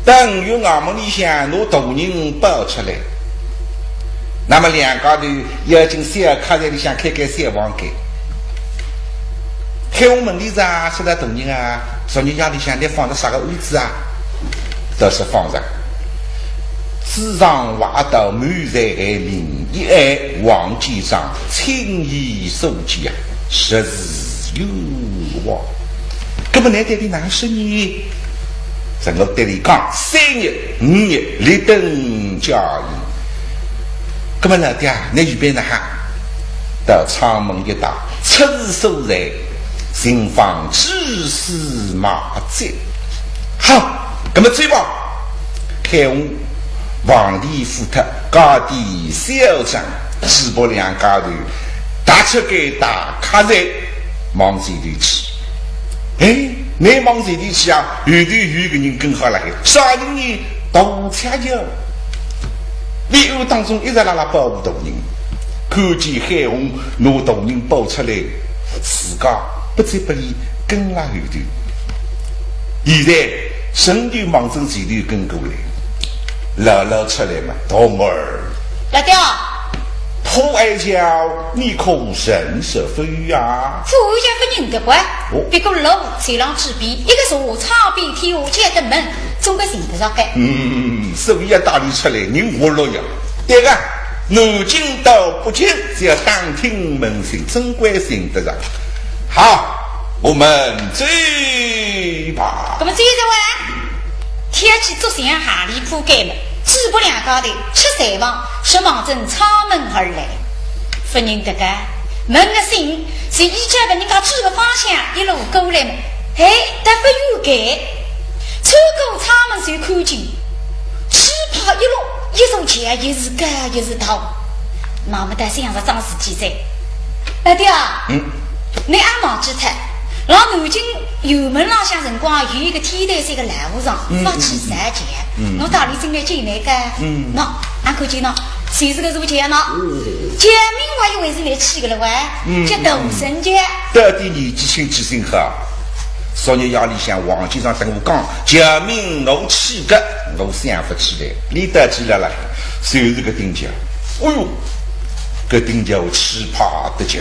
等于我们里向拿大人抱出来，那么两家头要进小客栈里向开小房间。开我门里子啊，说到大人啊，昨日夜里向你放的啥个位置啊？都是放着。自上挖到满载名一爱王机长轻易收集啊，实是有望。那么难得的哪是你？在我对你讲，3日5日立等交易。那么老爹，你预备呢哈？到窗门一打，出事所在，新房只是马贼。好，那么追吧，开我。王地福特高地小张直播两家头打出给大卡在忙这里去。哎，你忙这里去啊？有个人更好了，啥人呢？大恰脚。猎物当中一直拉保护大人，看见海红拿大人抱出来，自家不睬不理，跟拉后头。现在神队忙着前头跟过来。老出来嘛，童儿，老爹，破爱娇，你可人是非呀？富家不认得怪，别个老随浪之笔，一个说草边天下见的门，总归认得上该。所以要打理出来，人活络呀。对个，南京到北京，只要当听门声，总归认得上。好，我们追吧。那么追着玩。天气昨天下里铺盖了，只不两家的吃三房，是望正朝门而来。不认得个门的心是依家把人家指个方向一路过来嘛？哎，但不有盖，穿过朝门就看见，只怕一路一手钱也是干也是刀，那么在想着张氏记载，老爹啊，你阿毛之他。老南京油门浪向辰光有一个天台山个栏湖上发起3节，我大理正来进来个，喏，俺看见喏，谁是个如钱喏？前面我以为是来去个了喂，叫董神节。到底年纪轻几岁好？昨日夜里向王机长跟我讲，前面我去个，我想不起来，你得记了啦，就是个丁家。哎呦，个丁家我奇葩的劲。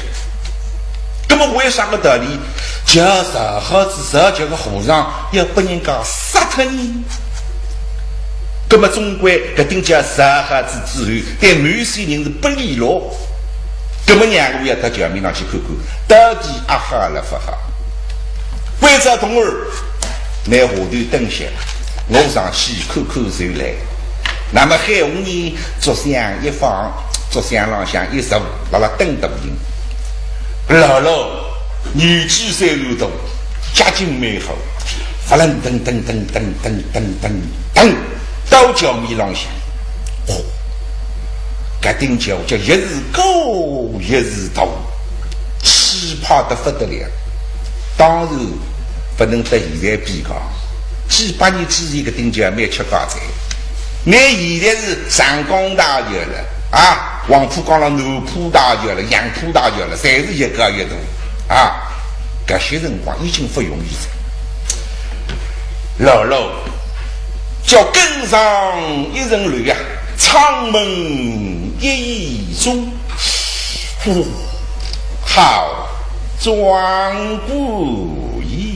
那么为啥个道理？叫十好子19个和尚要把人家杀脱呢？那么总归搿顶叫十好子之后，对满世人是不利落。那么两个要到前面上去看看，到底阿好了不好？为着童儿，拿下头灯熄，我上去看看就来。那么海红呢，桌上一放，桌上浪向一坐，辣辣等大人。姥姥年纪30多，家境美好，发了噔噔噔噔噔噔噔噔，到脚面浪向，搿顶脚叫一时高一时大，奇葩得不得了。当然不能得现在比较，几百年之前搿顶脚蛮吃瓜菜，你现在是上港大学了啊！黄浦江了，南浦大学了，杨浦大学了，侪是一个一大啊！搿些辰光已经不容易了。姥姥叫跟上一人驴啊，舱门一中，好壮不已。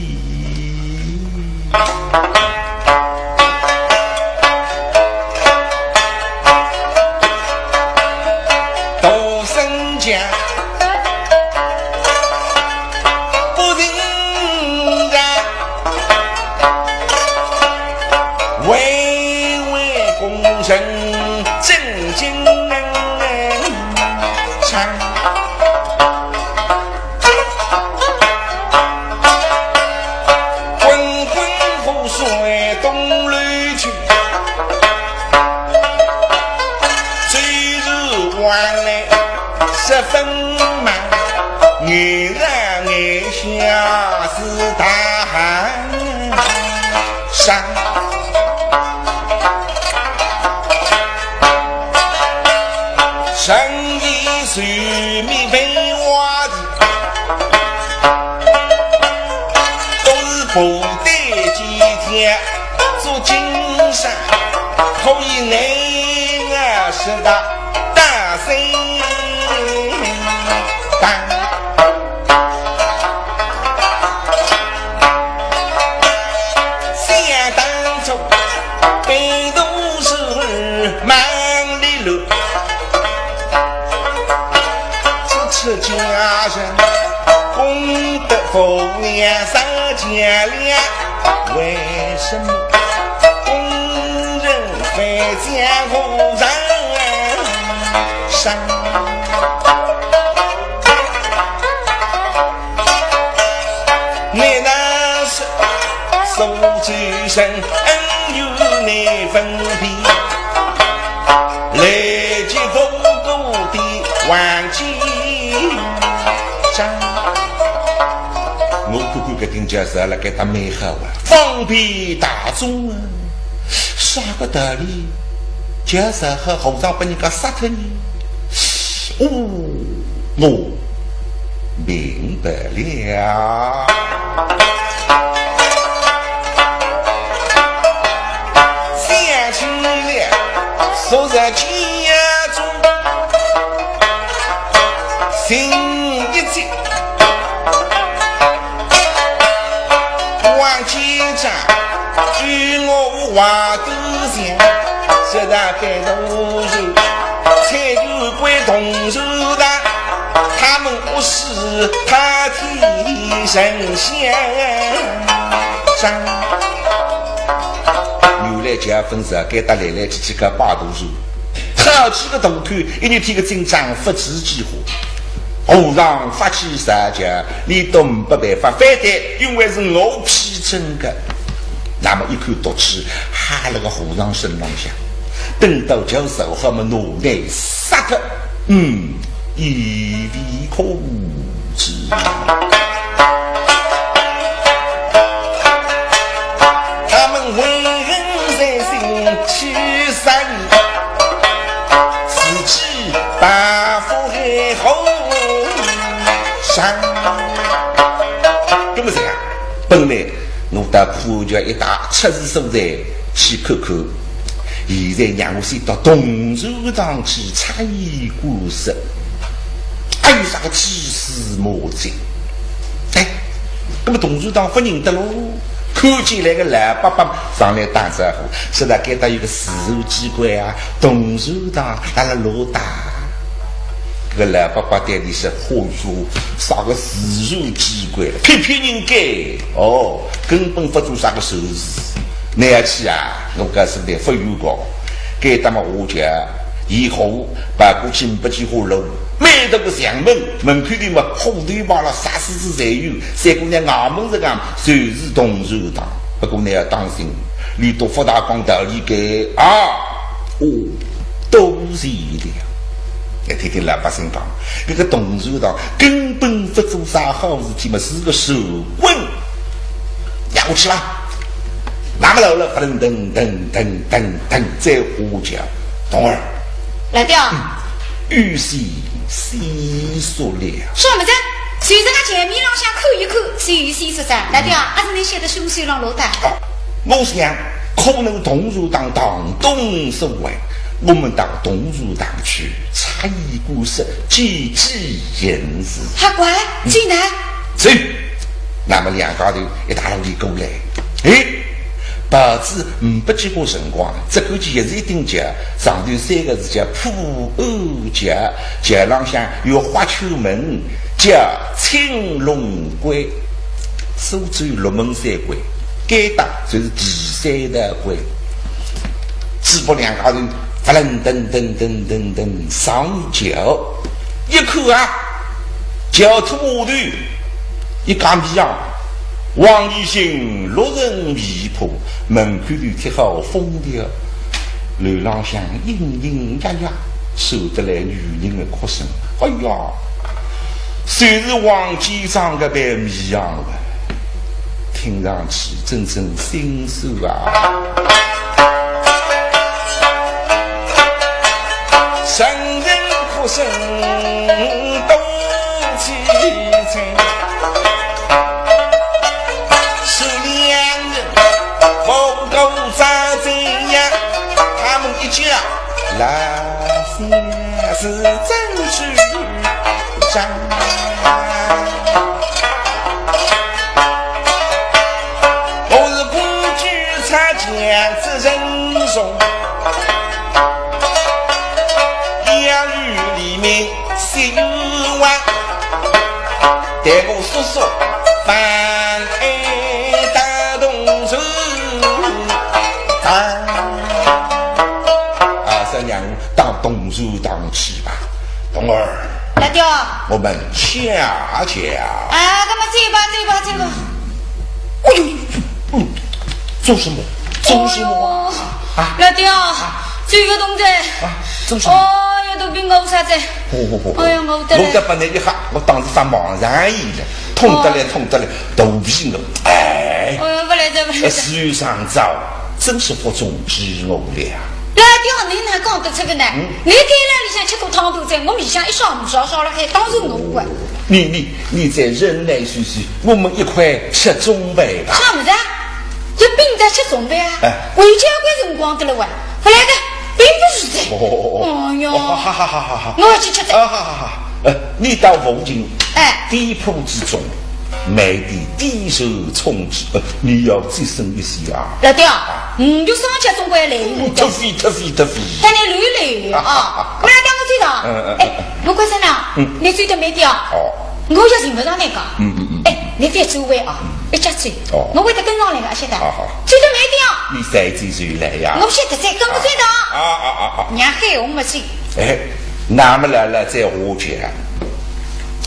不得几天做精神可以内啊是的大声当想当初北都是满里路这家人功德福两三千两为什么工人会江湖人上你那是手举身恩与你分别累积丰富的万几我看看丁家是了给他美好啊方便大众啊啥个道理就是和后上把你给杀掉你我明白了想起了说在家中心一紧忘记着与我话都想这大概都是才有归同手的他们不是他替神仙上有来结婚时给他来来几个八度数好几个头看一年天个进账不知几户后让发起杀价你都没办法反对因为是我批准的那么一口毒气哈了个后让身上下等到教授和我们努力杀个一笔控制他们为人在心去杀你自己把父给后上这么这样本来我的苦脚一打七十所在去看看现在让我先到东州堂去参与故事还有啥个鸡丝魔镜哎那么东州堂不认得喽看见来个老爸爸上来打招呼是他给他一个丝绸机关啊东州堂来了老大这个老爸爸带的是嚯哟啥个丝绸机关偏偏人给根本不做啥个手势那样去啊我告诉你不有过给他们我讲以后把过去不计火炉每到个墙门口的嘛后头把了啥事子才有三姑娘俺们这个就是东州堂不过你要当心你都福大光道理给都是的你听听老百姓讲这个东州堂根本不做啥好事情嘛是个手棍压过去了拿不了了噔噔噔噔噔噔再呼叫懂儿来掉玉溪细说了说么子随着他前面让下看一看随细说啥来掉还是你写的凶手让老大我想可能东州堂当东所谓我们到东州堂去参与故事积极人士还乖进来走那么两家头一大路的过来报纸不经过辰光这个就一直一定讲上头三个字叫普欧家街浪向有花球门叫青龙关苏州龙门三关该打就是第三的关只不两个人发愣噔噔噔噔噔上脚一口啊脚吐木头一干皮样王一兴落人离谱门口里贴好封条流浪向嘤嘤呀呀受得来女人的哭声哎呀虽是王机长的白米样了听上去真正心酸啊生人哭声都凄惨是两人不够咋这样他们是真主张。我是公举参见之人中，言语里面心弯，带我叔叔翻开大动手。三娘当动手当起吧，冬儿。老刁，我们掐掐。啊，那么走吧。哎呦，做什么？做什么？啊，老刁，这个动作。啊，做什么？哦哟，都比我啥子？哎呀，我得。我得把那一下，我当时发茫然意了，痛得来，头皮我。哎。哎呀，不来这。水上早，真是不中之我了。老刁，你哪讲得出个呢？你给那里向吃口汤头在，我里向一烧了，还当成我管。你再忍耐许，我们一块吃中饭吧。啥么子？这饼在吃中饭啊？回家关辰光得了哇！后来的并不是这。哎呀，好，我要去吃菜。好，你到附近地铺之中。买的低手充饥，你要节省一些啊！老刁，就上家总归来我特费。但你累啊！我来当我追到。哎，我关上了，你追得没掉？哦，我要寻不上那个。哎，你别走位啊，一家追。哦，我会得跟上来个，晓得？好。追得没掉？你再追来呀！我晓得再跟我追到。啊！娘害我没追。哎，那么来在我家，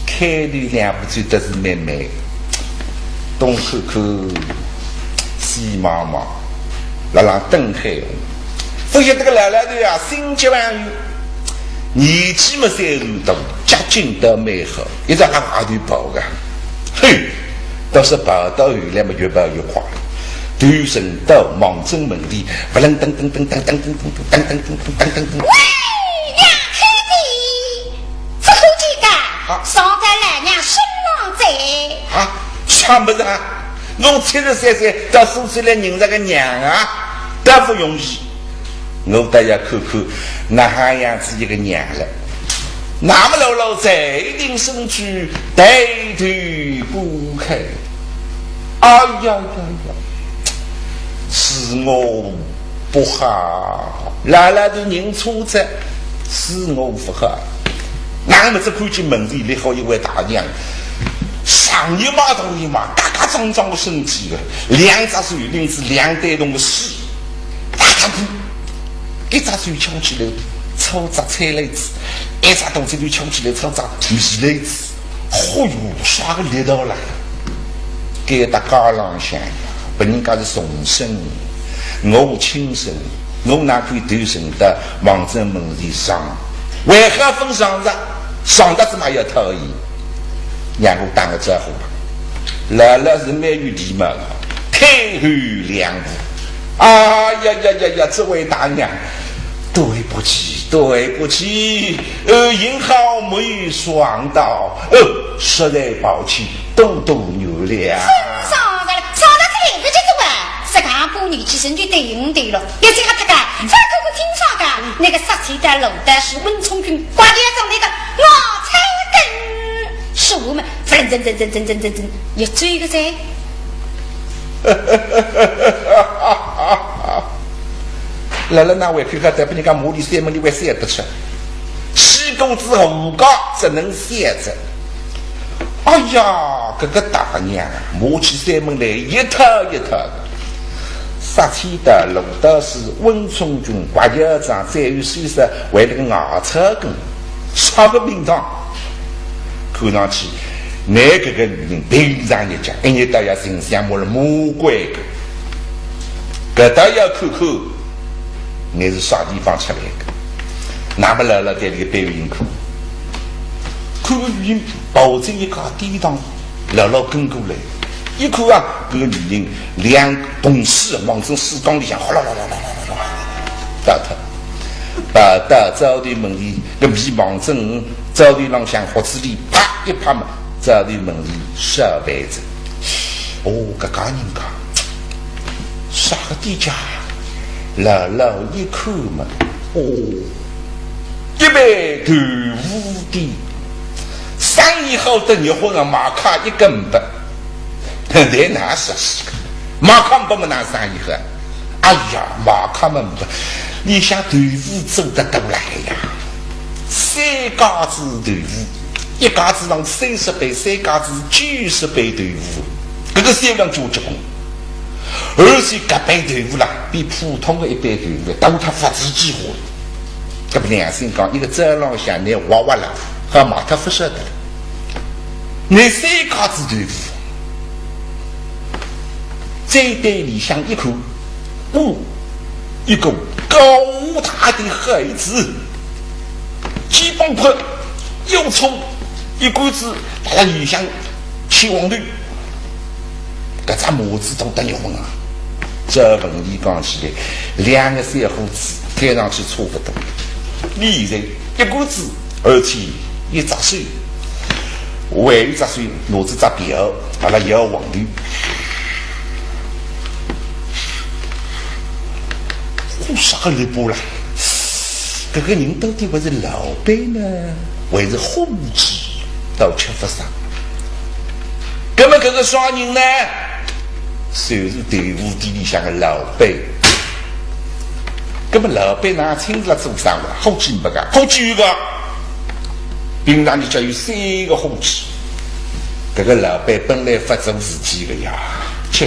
开的两不追的是妹妹。东口西妈妈，那让灯海红。发现这个奶头啊，心急万语，年纪么30多，家境倒蛮好，一直往外头跑个，嘿，倒是跑到后来嘛，越跑越快，头身到望正门里，不能噔。喂，杨开的，这口气干，上在来娘身上在啊。看不上，我73岁到说出来认这个娘啊，都不容易。我倒要看看那哈样子一个娘了。那么老在一定身躯抬头不开。哎呀，是我不好，来都认错着，是我不好。那么只看见门里立好一位大娘。上一码头一码，嘎嘎张张的身体了，两只手拎着两袋动的水，大家子，一只手抢起来抽只菜篮子，一只肚子里抢起来抽只米篮子，哎呦，耍个力道了，给大家浪向呀，不人家是重生，我亲生，我哪可以投身到王正门里上，为何分上着，上得怎么要讨厌？让我打个招呼吧，姥姥是蛮有礼貌的，退后两步。啊呀，这位大娘，对不起，幸好没有撞到，实在抱歉，多原谅。上来了，上到这里不就是吧？这个不年纪生就对了，别这个他干，再看我听上干，那个杀气的卤蛋是温冲军挂脸上那个我才跟。是我们真也追个噻。来了那位看看，在不你讲母里三门里为三得吃，七公子胡高只能写着。哎呀，这个大娘啊，母起三门来一套的。杀气的鲁道士温冲军挂校长再有水色为了个牙草根烧个名堂，看上去那个女人平常一家一年都要形象我的魔鬼个搿倒要看看你是啥地方出来的。那么来在这个表演课看个女人抱着一个地堂老跟过来，一看啊，这个女人两同时往这水缸里向哗啦啦啦啦啦啦倒脱，把到灶台门里个皮往正灶台浪向盒子里啪一拍嘛，灶台门里烧饭子。哦，搿家人家啥个地家老一看嘛，哦，一杯豆腐的生意好的日混的马卡一根本，在哪说是个马卡不么拿生意好？哎呀，马卡们不，你想豆腐做得都来呀？3家子豆腐，一家子上30杯，3家子90杯豆腐，这个销量就结棍。而且这杯豆腐啦，比普通的一杯豆腐都它发自几乎。这不良心讲，一个走廊下你挖挖了，和马他不晓得了。那3家子豆腐，这堆里向一口，一个高大的孩子，鸡棒块又粗，一股子把它里向起黄绿，这咱母子都等一混啊！这问题讲起来，2个小伙子看上去差不多。你人一股子，而且一扎水，还一扎水，拿着扎表，把它摇黄绿。我啥个里不啦？这个人到底还是老板呢，还是伙计？都吃不上。那么这个啥人呢？就是豆腐店里向的老板。那么老板呢，亲自做生活，好几没个，好几个。平常你就有3个伙计。这个老板本来不做自己的呀，吃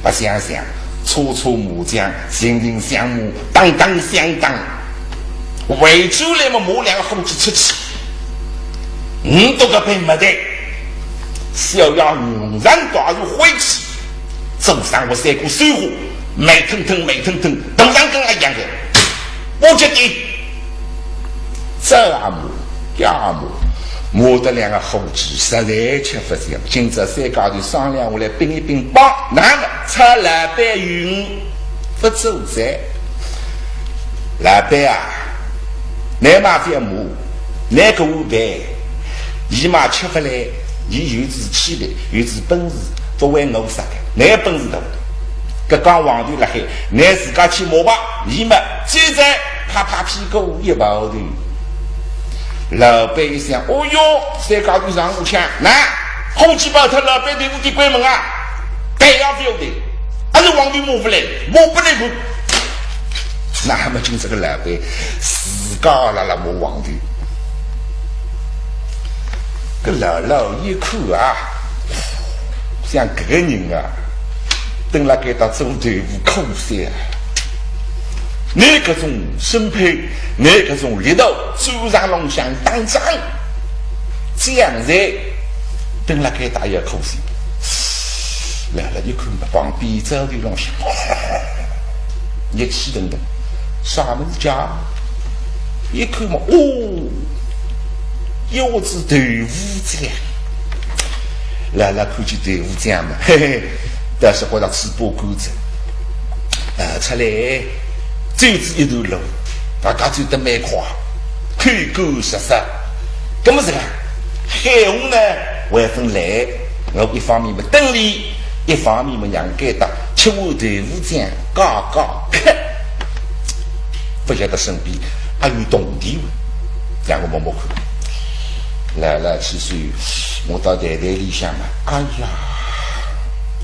不想想，搓麻将，行项目，当相当。为主来嘛，某2个伙计出去，5多个被没得，小要5人打入晦气，做生活3股水火。美腾腾，都像跟俺一样的。我觉得这亚木的2个伙计实在吃不消。今朝3家头商量下来，并一并帮，那么差老板云不走在。老板啊，你嘛别木，那个五百，你嘛吃不来，你有志气的，有志本事，不为我啥的，你本事大。这刚黄头了海，你自家去摸吧。你们就在拍屁股一跑的。老板一想，哦哟，3家头上5枪，那红旗包他老板对屋的关门啊，对呀不要的，还是黄头摸不来，摸不来不。那么就这个老板自家了摸黄头，个老一看啊，像这个人啊。等了给他做队伍口塞，那个种生配，那个种力道，走上龙翔当仗，这样子，等了给他也口塞。来了一看，旁边走的龙翔，一起等等，啥门家？一看嘛，又是队伍将，来了看见队伍将嘛，嘿嘿。但是或者吃包谷子，出来走一段路，大家走得蛮快，口口实实。那么这个海虹呢，还分来，我一方面嘛等你，一方面嘛让给他吃我豆腐酱，嘎咳，不晓得身边还有动地位，让我摸摸看。来去水，我到台里向嘛，哎呀！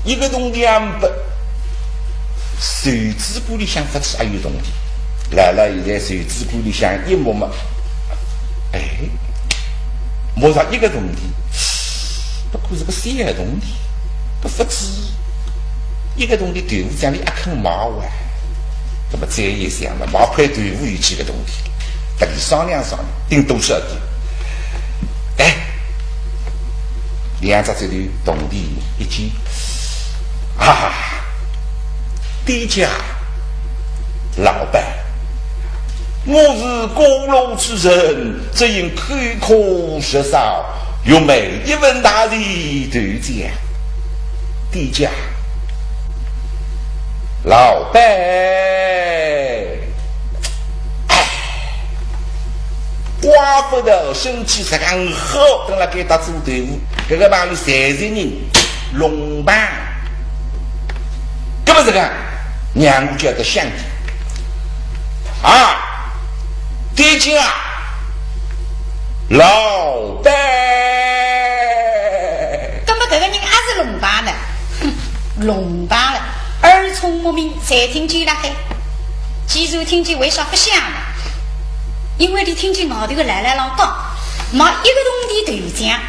一个东西啊，不，手指骨里向发出还有东西，来现在手指骨里向一摸嘛，摸上一个东西，不过是个小东西，不发指一个东西豆腐酱里一坑毛啊，那么再一想嘛，毛块豆腐有几个东西，大家商量，顶多少的，2只这里动地一记。低价老板，我是过路之人，只因口渴食少，又没一文大的头奖。低价老板，刮不到身体实干好，等了给他做队伍，这个帮有30人龙班。这么这个娘家的相弟啊，爹亲啊，老板，那么这个人还是龙巴呢？哼，龙巴了，耳聪目明，才听见了嘿。既然听见，为啥不想呢？因为你听见外头的来老讲，没一个东地头讲，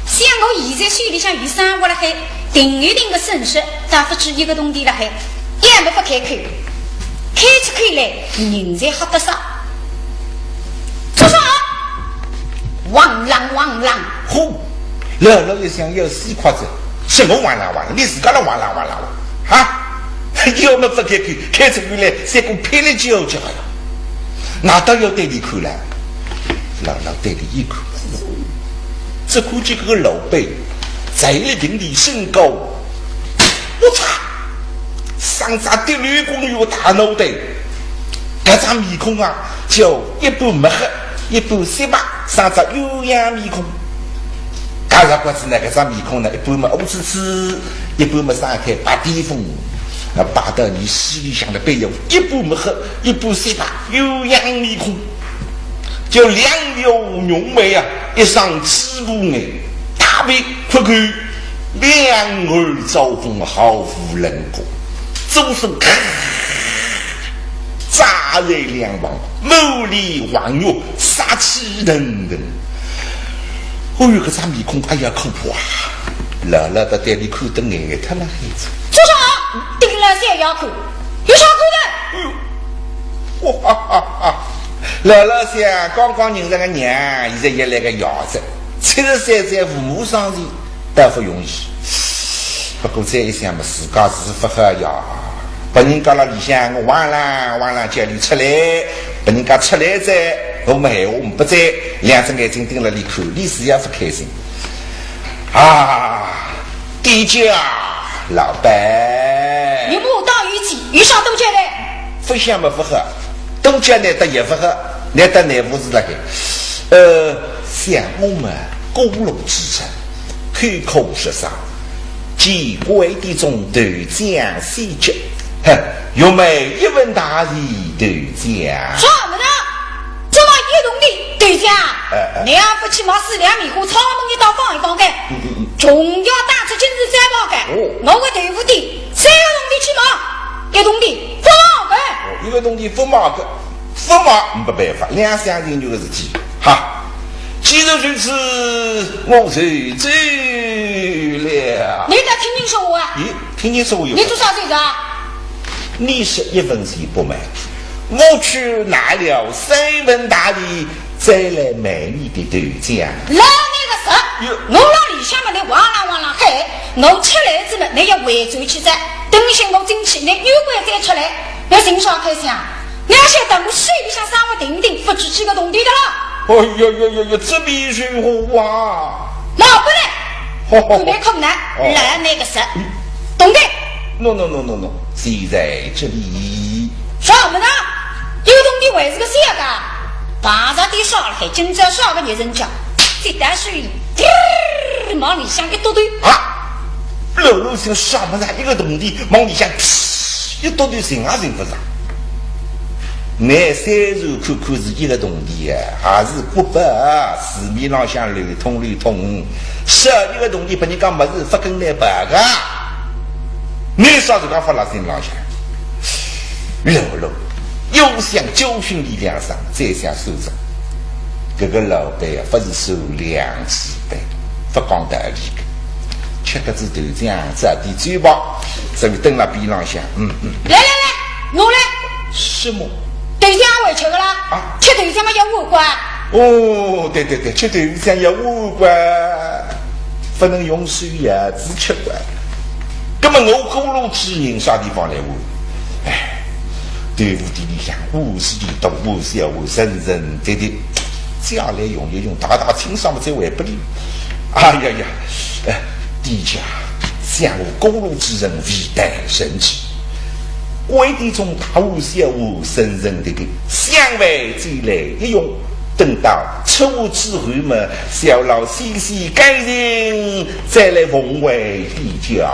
像我现在手里向有生活了嘿，定一定的损失，但不止一个东地了嘿，也没法开口，开起口来，人才喝得少。做啥？汪浪汪浪！呼，老老一想要死夸子，什么汪浪汪浪？你自家来汪浪汪浪哈？要么不开口，开出来再给我拍了就叫了，那倒要对你看了。老老对你一看，这估计这个老辈在一定的身高，我操！上扎的绿公有大脑袋，这张面孔啊，叫一半没黑，一半雪白，上扎鸳鸯面孔。干啥不是那个张面孔呢？一半嘛乌呲呲，一半嘛上开白地风。把到你心里想的背有一步没黑，一步雪白，鸳鸯面孔，就两有浓眉啊，一双赤目眼，大背阔口，两耳招风，毫无棱角，周身扎在两旁，眸里望月，杀气腾腾。哦哟，这张面孔哎呀可怕啊！老老的带你看得眼他那孩子。做啥？盯了三要看，有啥可能？哇哈哈哈！老老想刚刚认识个娘，现在也来个伢子，73岁父母双全，倒不容易。不过再一想嘛，自家是不好呀。把人家那里向我忘了叫你出来，把人家出来在，我们闲话我们不在，两只眼睛盯了你看，你是也不开心啊！低价。老板，你木当于己，遇上都觉得不想嘛不喝，都叫你的也不喝，你的内部是那个，像我们公路之城，口口舌上，几贵的种都讲细节，哼，又没一文大义都讲。什么呢？这么一动的对讲，两夫妻毛四两米糊，草门一刀放一放开。重要打出今日再报改，我个对付的三个东地去忙，一东地不忙个，一个东地不忙个，不忙没办法，两三人就个事体哈。既然如此，我就走了。你在听人说话啊？咦，听你说话有？你做啥子啊？你是一分钱不买，我去拿了3文大礼，再来买你的豆浆。老那个事，我让里向嘛，你汪啦嘿，我出来之后，你要回转去在，等些我进去，你又会再出来，要经常开想，你要晓得我手里向生活定定，不止几个动地的了。哎呀，这必须好啊！老不呢，准备困难，来那个事，懂的 ？No， 谁在这里？什么呢？有动地还是个小的，把着地烧了，今朝烧个女人家，这袋水往里向一堆堆啊！楼上什么呢？一个动地往里向一堆堆人啊人不是？那三手看看是一个动地啊，还是不白？市面上向流通，十一个动地把你讲么子发根来白个，你啥子讲发了心上向？楼又想教训力量上，再想收着。这个老板啊，不是收2几百，不讲道理的，吃个子豆浆，这点嘴巴，这里蹲了边浪向，来，我来。什么？豆浆会吃的啦，啊，吃豆浆嘛要五官。哦，对，吃豆浆要5官，不能用水呀，只吃官。那么我公路之人啥地方来问？哎，对付地里向50里动物小物人对，家来用一用，大清上面再还不理。哎呀，地家向我公路之人为待神奇。为的种大物小物生人的相为再来一用，等到出之后嘛，小老细细改人再来奉为地家。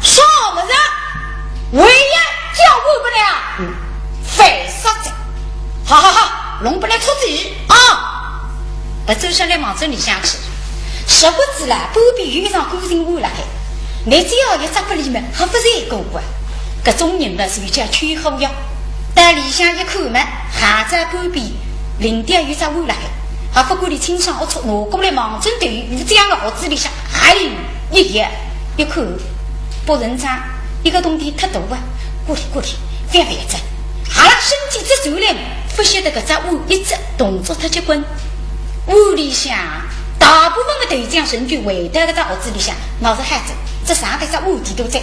什么人？为呀叫我不了，非杀子。好，龙不来出子啊！不走上来往这里向去。实不知啦，半边有一场古人话了海，你只要一只不里面，还不是一个啊？搿种人呢，是叫缺后腰。但里向一看嘛，还在半边林地有只话了海，还不管你清爽龌龊，拿过来往针对于这样的盒子里向，哎，一看不认账，一个东西太大啊，过来，翻着。好了，身体只走了，不晓得搿只屋一直动作太结棍。屋里向大部分的队长神就围在搿只盒子里向，闹着孩子，这上头只屋底都在，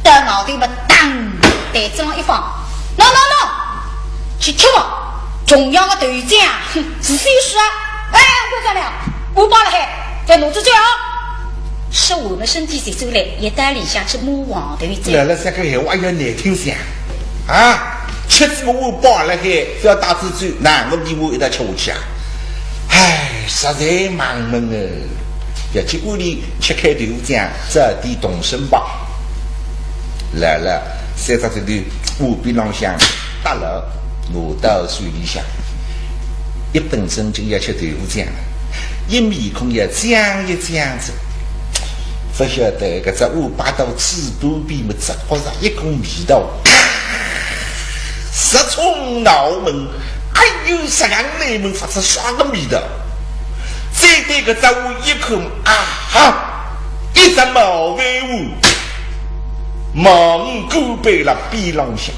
到脑袋嘛当袋子上一放，喏，去吃嘛！重要的队长，自己说，哎，我讲了，我报了海，在弄子脚。是我们身体才走来，一带里向去摸黄头走。来了，这个闲话要难听些啊！吃这个我饱了海，不要打自走，哪个比我一道吃下去啊？唉，实在忙闷啊！要结果里吃开豆浆，这地动身吧。来了，三只这里屋边浪向打了，挪到水里向，一本正经要吃豆浆，一面孔要讲一讲着。不晓得搿只屋摆到嘴巴边么，只好上一股味道，十冲脑门，还有十样内门发出啥个味道？再对搿只屋一口一只毛尾屋，忙过背了边浪向，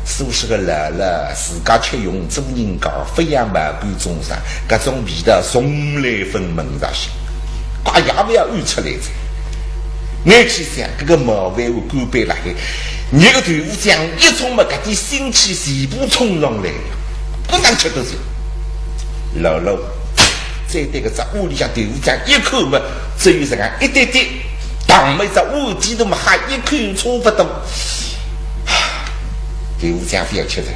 说是个来了，自家吃用做人家，不养万贯众生，搿种味道从来分门上行，挂也不要按出来噻。我去想，这个毛尾我干杯了海，你个队伍将一冲嘛，搿点心气全部冲上来，不能吃都是。老老，再对个只屋里向队伍将一口嘛，只有这样一点点，当没只屋底都嘛还一口冲不动。队伍将不要吃的，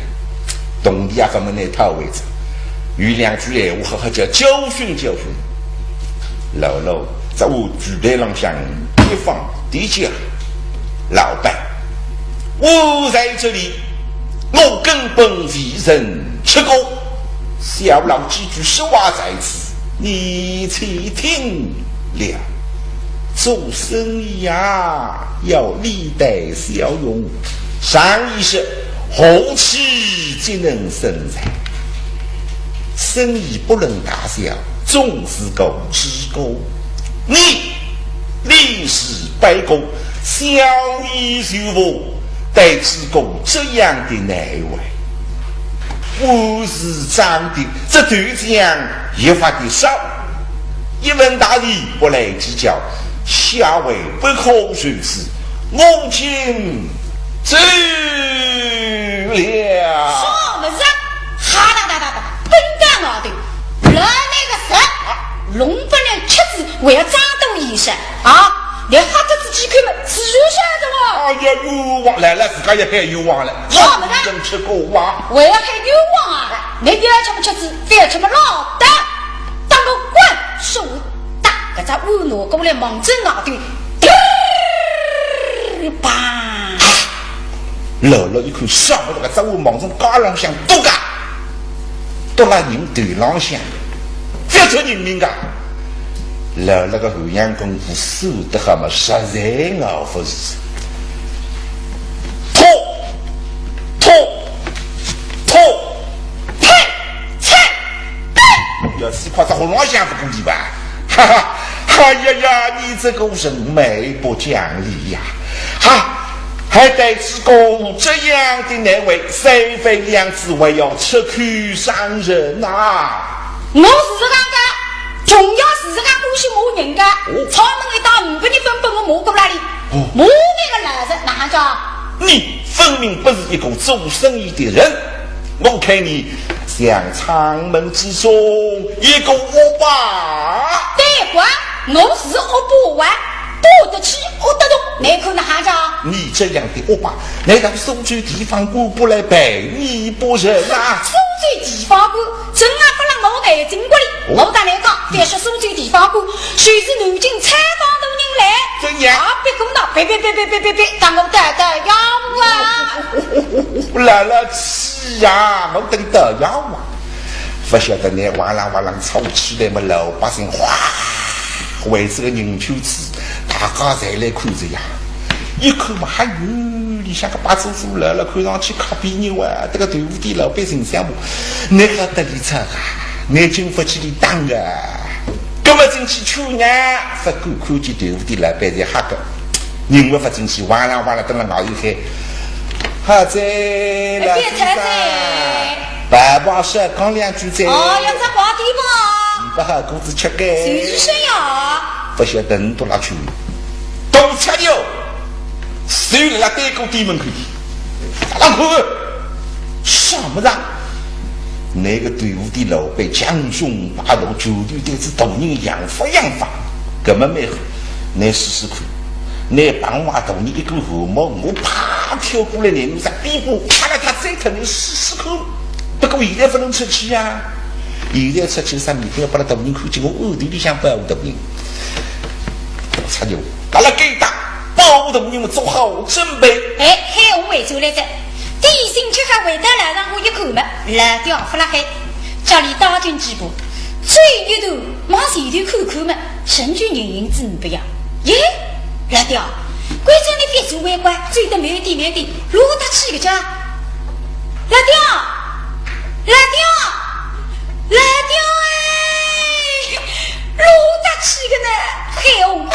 动地也不么那套位置，有两句闲话好好叫教训教训。老老，在我举台上向一方地讲，老板，我在这里，我根本为人吃过，小老几句实话在此，你且听了。做生意啊，要历代效用，上一世后期即能生财，生意不论大小，总是个知够。你历史百功，小义修福，待知够这样的内外。我是长的，这对讲一发的少，一问大理不来计较，下位不可随之，我今走了。什么事？哈哒，笨蛋老头，来那个啥，龙不能吃子，我要扎到医生啊！连哈子自己开门，自由下着我。哎呀，冤枉来了，自家也害冤枉了。什么呢？真吃过哇！我要害冤枉啊！你不要吃不吃子，非要吃么老大，当个官手大，搿只乌挪过来猛震脑袋，吧！老了一看，上不得个只乌猛从家浪向多噶，多了人头浪向，不要做人命噶。老了个后阳功夫受得好嘛，实在熬不死。要是夸张胡乱想不过你吧，哈哈！哎呀，你这个人美不讲理呀！哈，还得自贡这样的难为，谁非两子为要吃苦伤人呐？我是这样的，重要是这样东西没人的。草门一到5个人分我摸过来的，摸那个男人哪叫？你分明不是一个做生意的人，我看你像长门之中一个恶霸。对官，我是恶霸，不得起，我得动。你看那哈叫？你这样的恶霸，难道收罪地方官不来陪你不成啊？收罪地方官，真啊不让我眼睛过里。我打来讲，但是收罪地方官，谁是南京采访的人来？怎样？别公道，别，当我带要啊！来了气呀，我等得要啊！不晓得那哇啦哇啦吵起来嘛，老百姓哗，为这个人球子，大家才来看着呀。一看嘛，还有你像个八祖父了，看上去可别扭啊！这个队伍的老百姓项目，那个得里唱啊，那军不去里当啊，根本进去去呢，不敢看见队伍的老百姓哈个，人不进去，哇啦哇啦，等了熬一黑，好在老先生，白帮说讲两句在。哦，要在挂地吗？你不好工资吃干。谁是呀？不晓得你多哪去？东吃牛。谁来带过地门口？打哭！什么的？那个队伍的老辈强雄霸道，绝对对是大人养法养法，根本没好。你试试看，你帮我大人一个汗毛，我啪跳过来，你在屁股，啪了他再疼你试试看。不过现在不能出去啊！现在出去啥？明天要把他大人看见我后头里想保护大人，擦牛，把他给打。保护的你们做好准备。哎，海红为走来着，第一星期还回到来让我一口嘛，老掉不拉黑，家里打进几步，最一头往前头看看嘛，神君人子不要。耶，老掉，关键你别做外观，追得没点没点，落得起个家。老掉，老掉，老掉哎，落得起个呢，海红。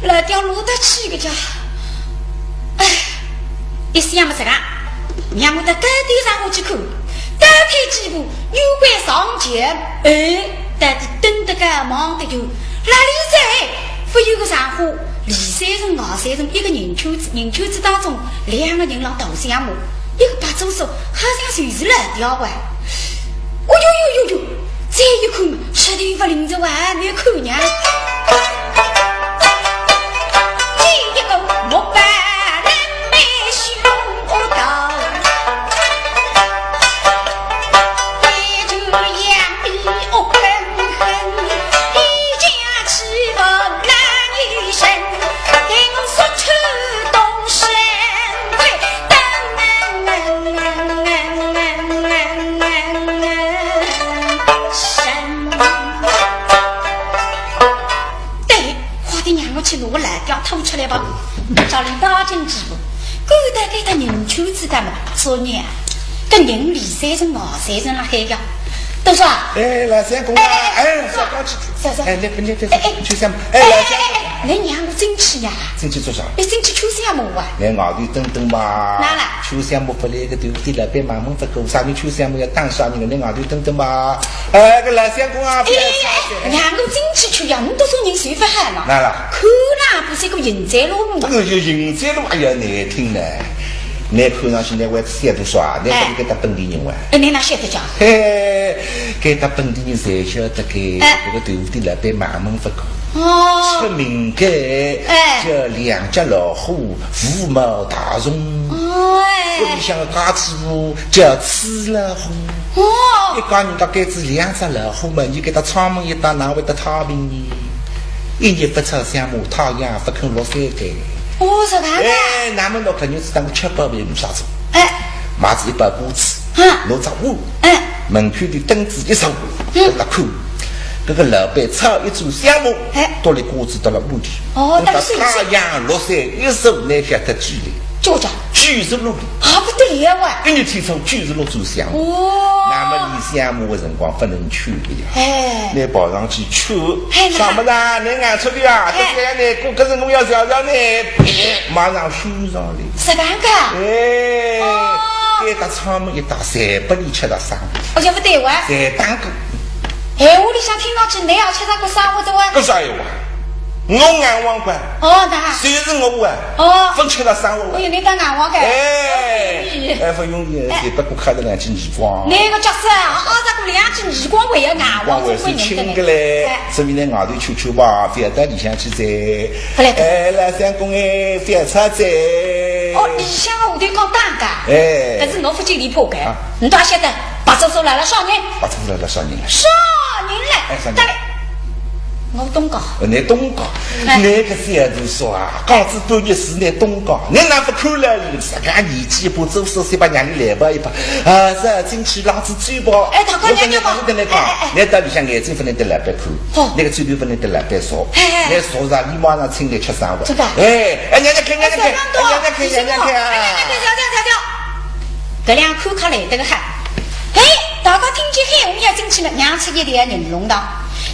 老掉落得起个家，哎，一时也没这个，让我到高地上我去看，多开几步，有关上前，哎，到底等得个忙得就哪里在？不有个上货，里三人、外三人，一个人球子当中，两个人让斗相骂，一个把左手，好像就是老掉哇！哦呦呦呦呦！再一看，石头不领着哇，你看呀！我把人没胸刀，一就两臂恶狠狠，一家欺负男女生，给我说出东山快对，花的娘我去拿来掉吐出来吧。找人打进几步，狗带给他人球子干嘛？说你啊，跟人里三人外三人拉黑掉，都说啊。哎，老三公啊，哎，小高去，哎，来，去什么？哎，老三，你娘我真气呀！真气做啥？你真气秋香木啊？来外头等等嘛。哪了？秋香木不来个对不对？老板忙忙不够，啥人秋香木要当啥人了？来外头等等嘛。哎，个老三公啊，娘我真气秋呀！你都说人谁不喊了？哪了？可那不是个人在路嘛？这个就人在路也要难听呢。你看上去你还晓得说啊？你不给他本地人玩？你哪晓得讲？嘿，给他本地人才晓得给这个队伍的老板忙忙不够。哦，出名改，叫两只老虎，五毛大虫。哦，屋里向个家子户叫雌老虎。哦，一讲人家该子两只老虎嘛，你给他窗门一打，哪会得太平呢？一日不出相骂，太阳不肯落山盖。哦，是这样的。哎，那么老肯定是当个吃饱饭没啥子。哎，买子一包果子，拿着碗，门口的灯子一烧，在那看。这个老板炒一株香木，到了果子到了墓地。哦，但是太阳落山，一手拿下他举来。就这90路啊，不得了啊！跟你听从90路做香木。哦，那么你香木的辰光不能去的呀。哎，你跑上去去，上不啦？你按出的啊？这样呢，过个人我要调调呢，马上修上来。10万个。哎，给他草木一打300里吃到3。我就不对哇。3打个。哎，屋里向听上去你要吃啥个啥或者哇？个啥有啊？我眼王管哦，那谁是我啊？哦，分吃了3万。我有你当眼王的。哎，不容易，也不过看得2斤耳光。那个角色啊，这个2斤耳光为了眼王，我是亲个嘞，这边呢外头秋秋吧，飞到里向去摘。哎，来三公哎，飞车摘。哦，里向个下头讲单个。哎，但是侬不经理破开，你倒晓得，把这手来了少年。把这手来了少年了。少年嘞，哎，少年。我东港，你东港，那个小子说啊，刚子半夜时呢东港，你哪不看了？自家年纪不走手，先把娘你来吧一把，啊，是进去老子追吧。哎，大哥娘娘吧，你到里向眼睛不能得老板看，那个嘴巴不能得老板说，你说啥？你马上请来吃3碗。真的？哎，娘娘看，娘娘看，娘娘看，娘娘看啊！这两口卡来这个喊，哎，大哥听见海红要进去了，娘吃一点人龙道。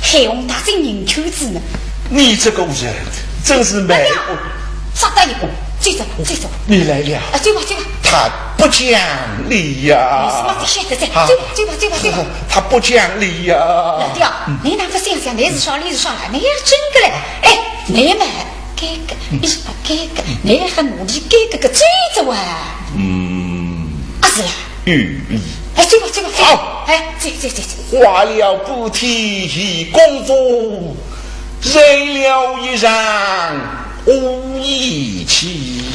海红他真人口子呢，你这个人真是美！杀得一个，追走，追走！你来了啊！追吧，追吧！他不讲理呀！你什么现在在？追吧，追吧，追吧，追吧！他不讲理呀！老弟啊，你哪个想想？你是少，你是少了，你也真个嘞！哎，你们改革，你是改革，你还努力改革个追走啊！啊是啦。哎，追吧，追吧，好！哎，追！花了不提工作，人了一场无义气。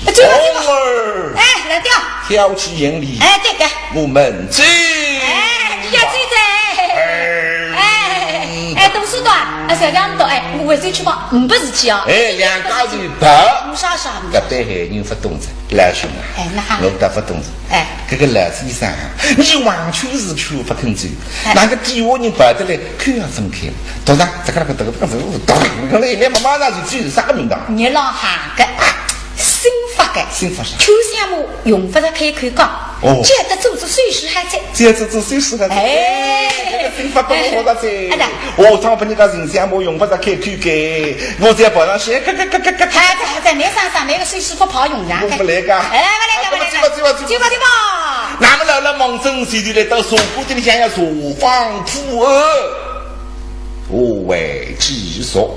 追吧！儿，哎，来掉！挑起眼里，哎，对个，我们追！哎，你要追着！哎，读书多啊，小江多哎，我回去去吧，5百事体哦。哎，两家人跑，有啥？搿对海人不懂子，老兄啊！哎，那我不懂子。哎，这个老先生啊，你完全是看不肯走，那个底下人跑得来，口要分开，多少？这个你马上就追啥个名堂？你老汉个新发的，新发啥？秋项目用不着开口讲。哦，这得做做岁数还在，这做岁数还在。哎，这个新发不我在在。我常把你个人项目用不着开口给，我在跑上去，还在，你上那个岁数不跑用呀？不来个。哎，不来个，追吧。那么了蒙正谁就来到锁骨的里想要锁方铺二，我为之所。